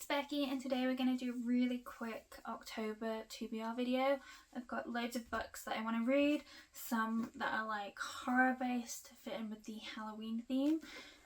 it's Becky, and today we're going to do a really quick October TBR video. I've got loads of books that I want to read, some that are like horror based to fit in with the Halloween theme,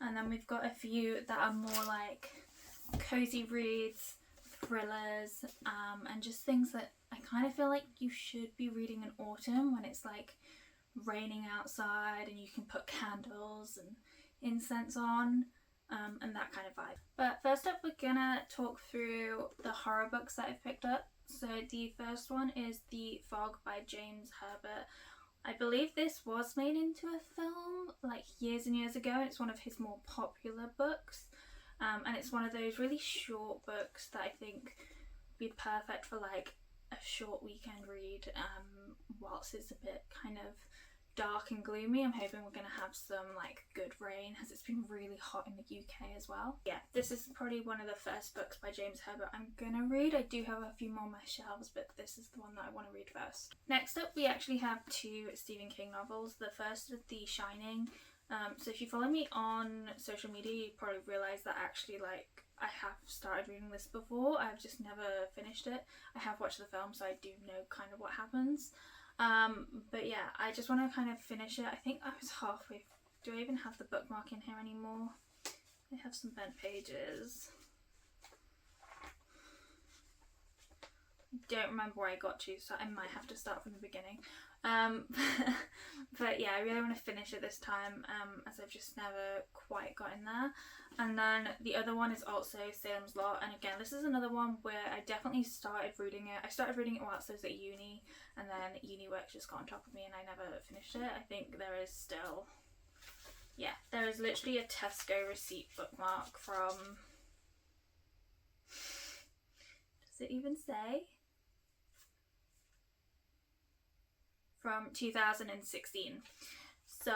and then we've got a few that are more like cozy reads, thrillers, and just things that I kind of feel like you should be reading in autumn when it's like raining outside and you can put candles and incense on. And that kind of vibe. But first up, we're gonna talk through the horror books that I've picked up. So the first one is The Fog by James Herbert. I believe this was made into a film like years and years ago, and it's one of his more popular books. And it's one of those really short books that I think would be perfect for like a short weekend read, whilst it's a bit kind of dark and gloomy. I'm hoping we're gonna have some like good rain, as it's been really hot in the UK as well. Yeah, this is probably one of the first books by James Herbert I'm gonna read. I do have a few more on my shelves, but this is the one that I want to read first. Next up, we actually have two Stephen King novels. The first is The Shining. So if you follow me on social media, you probably realise that actually like I have started reading this before. I've just never finished it. I have watched the film, so I do know kind of what happens. But yeah, I just want to kind of finish it. I think I was halfway. Do I even have the bookmark in here anymore? I have some bent pages. I don't remember where I got to, so I might have to start from the beginning. But yeah, I really want to finish it this time, as I've just never quite gotten there. And then the other one is also Salem's Lot, and again, this is another one where I definitely started reading it. I started reading it whilst I was at uni, and then uni work just got on top of me and I never finished it. I think there is still, yeah, there is literally a Tesco receipt bookmark from, does it even say? From 2016. So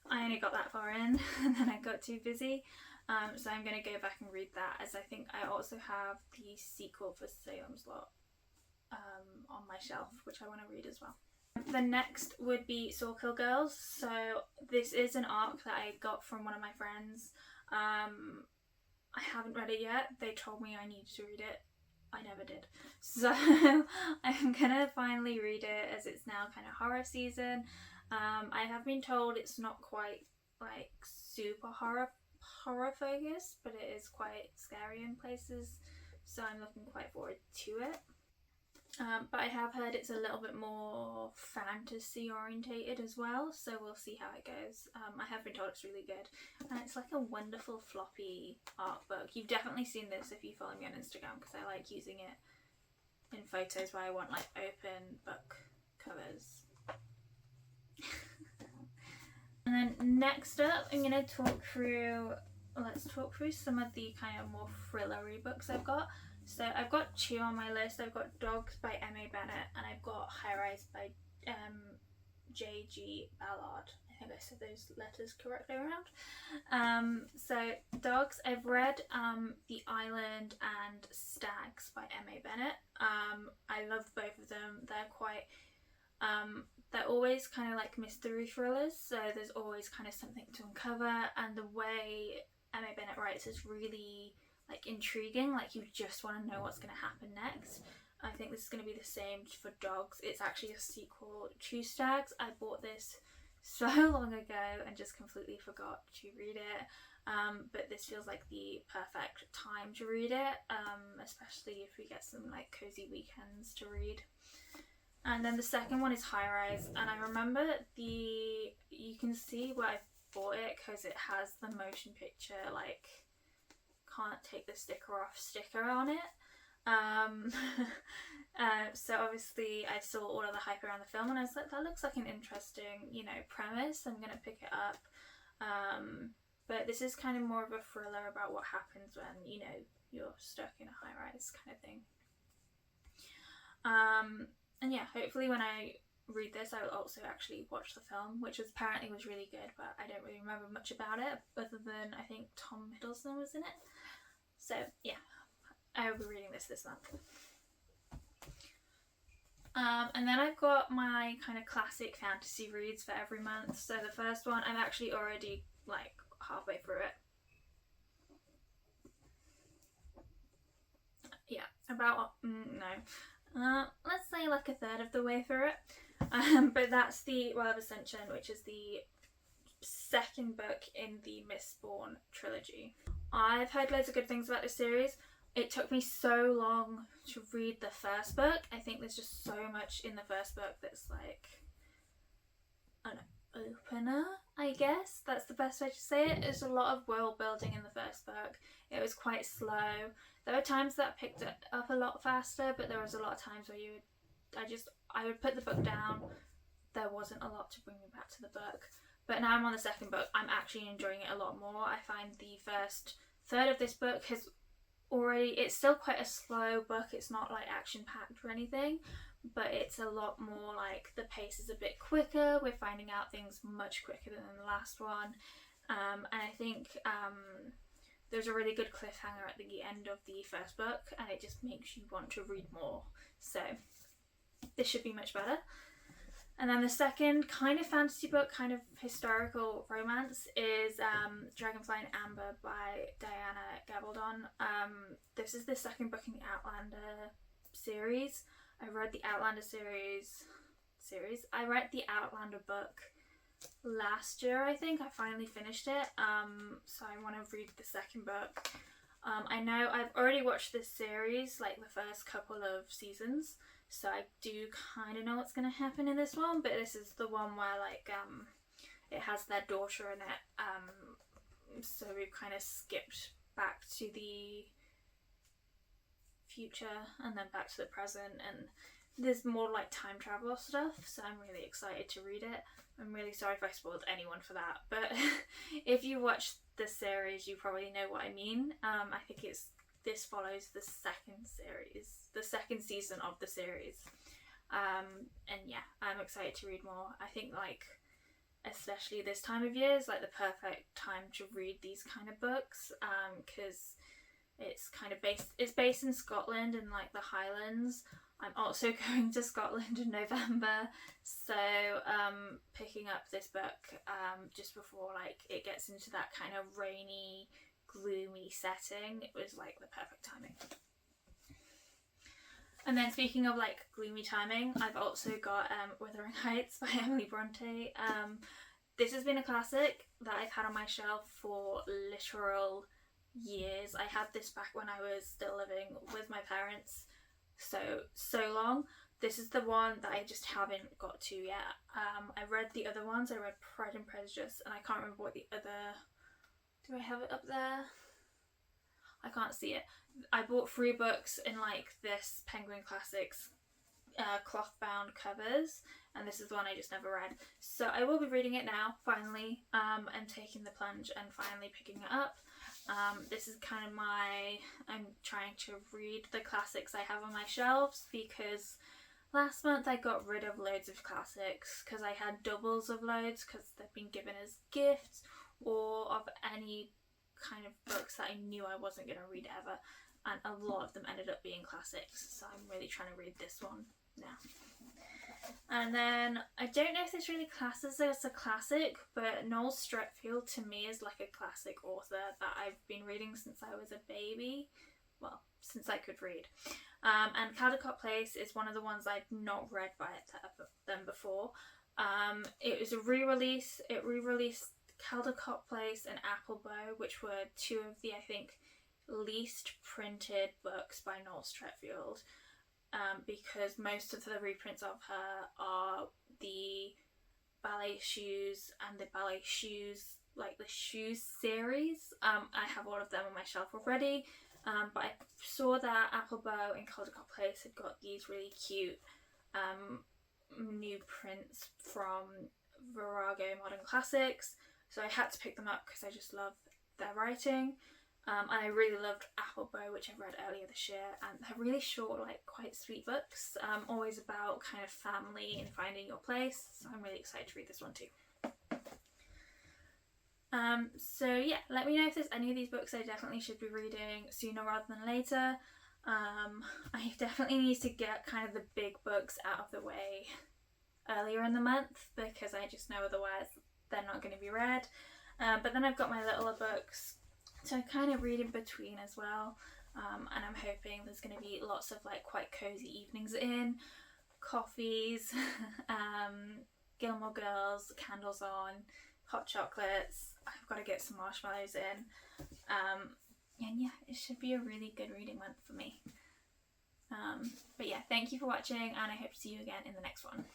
I only got that far in and then I got too busy. So I'm going to go back and read that, as I think I also have the sequel for Salem's Lot on my shelf, which I want to read as well. The next would be Saw Kill Girls. So this is an arc that I got from one of my friends. I haven't read it yet. They told me I needed to read it. I never did. So I'm gonna finally read it, as it's now kind of horror season. I have been told it's not quite like super horror focused, but it is quite scary in places, so I'm looking quite forward to it. But I have heard it's a little bit more fantasy orientated as well, so we'll see how it goes. I have been told it's really good, and it's like a wonderful floppy art book. You've definitely seen this if you follow me on Instagram, because I like using it in photos where I want like open book covers. And then next up, I'm going to let's talk through some of the kind of more thrillery books I've got. So I've got two on my list. I've got Dogs by M.A. Bennett, and I've got High Rise by J.G. Ballard. I think I said those letters correctly around. So Dogs, I've read The Island and Stags by M.A. Bennett. I love both of them. They're quite they're always kind of like mystery thrillers, so there's always kind of something to uncover, and the way M.A. Bennett writes is really like intriguing. Like you just want to know what's going to happen next. I think this is going to be the same for Dogs. It's actually a sequel to Stags. I bought this so long ago and just completely forgot to read it, but this feels like the perfect time to read it, especially if we get some like cozy weekends to read. And then the second one is High Rise, and I remember you can see where I bought it because it has the motion picture like can't take the sticker off sticker on it. So obviously I saw all of the hype around the film and I was like, that looks like an interesting, you know, premise. I'm gonna pick it up. But this is kind of more of a thriller about what happens when, you know, you're stuck in a high rise kind of thing. And yeah, hopefully when I read this I will also actually watch the film, which apparently was really good, but I don't really remember much about it other than I think Tom Hiddleston was in it. So yeah, I will be reading this month. And then I've got my kind of classic fantasy reads for every month. So the first one, I'm actually already like halfway through it. about, no, let's say like a third of the way through it. But that's the Well of Ascension, which is the second book in the Mistborn trilogy. I've heard loads of good things about this series. It took me so long to read the first book. I think there's just so much in the first book that's like an opener, I guess. That's the best way to say it. There's a lot of world building in the first book. It was quite slow. There were times that I picked it up a lot faster, but there was a lot of times where I would put the book down. There wasn't a lot to bring me back to the book. But now I'm on the second book, I'm actually enjoying it a lot more. I find the first third of this book it's still quite a slow book. It's not like action packed or anything, but it's a lot more like the pace is a bit quicker. We're finding out things much quicker than the last one. And I think there's a really good cliffhanger at the end of the first book, and it just makes you want to read more. So this should be much better. And then the second kind of fantasy book, kind of historical romance, is Dragonfly and Amber by Diana Gabaldon. This is the second book in the Outlander series. I read the Outlander series. I read the Outlander book last year, I think. I finally finished it. So I want to read the second book. I know I've already watched this series, like the first couple of seasons. So I do kind of know what's going to happen in this one, but this is the one where like it has their daughter in it. So we've kind of skipped back to the future and then back to the present, and there's more like time travel stuff. So I'm really excited to read it. I'm really sorry if I spoiled anyone for that, but if you watch the series, you probably know what I mean. I think this follows the second season of the series. And yeah, I'm excited to read more. I think like especially this time of year is like the perfect time to read these kind of books, because it's kind of based in Scotland and like the Highlands. I'm also going to Scotland in November, so picking up this book just before like it gets into that kind of rainy, gloomy setting, it was like the perfect timing. And then speaking of like gloomy timing, I've also got Wuthering Heights by Emily Bronte. This has been a classic that I've had on my shelf for literal years. I had this back when I was still living with my parents, so long. This is the one that I just haven't got to yet. I read the other ones. I read Pride and Prejudice, and I can't remember what the other... Do I have it up there? I can't see it. I bought 3 books in like this Penguin Classics cloth bound covers, and this is the one I just never read. So I will be reading it now, finally, and taking the plunge and finally picking it up. This is kind of I'm trying to read the classics I have on my shelves, because last month I got rid of loads of classics because I had doubles of loads because they've been given as gifts, or of any kind of books that I knew I wasn't going to read ever, and a lot of them ended up being classics, so I'm really trying to read this one now. And then I don't know if this really classes as a classic, but Noel Streatfeild to me is like a classic author that I've been reading since I was a baby, well, since I could read. And Caldecott Place is one of the ones I'd not read by them before. It was a re-release. It re-released Caldecott Place and Applebow, which were 2 of the, I think, least printed books by Noel Streatfeild, because most of the reprints of her are the Ballet Shoes and the Ballet Shoes, like the Shoes series. I have all of them on my shelf already, but I saw that Applebow and Caldecott Place had got these really cute new prints from Virago Modern Classics, so I had to pick them up because I just love their writing. And I really loved Applebow, which I read earlier this year, and they're really short, like quite sweet books, always about kind of family and finding your place, so I'm really excited to read this one too. So yeah, let me know if there's any of these books I definitely should be reading sooner rather than later. I definitely need to get kind of the big books out of the way earlier in the month, because I just know otherwise they're not going to be read. But then I've got my littler books to kind of read in between as well, and I'm hoping there's going to be lots of like quite cozy evenings in, coffees, Gilmore Girls, candles on, hot chocolates. I've got to get some marshmallows in. And yeah, it should be a really good reading month for me. But yeah, thank you for watching, and I hope to see you again in the next one.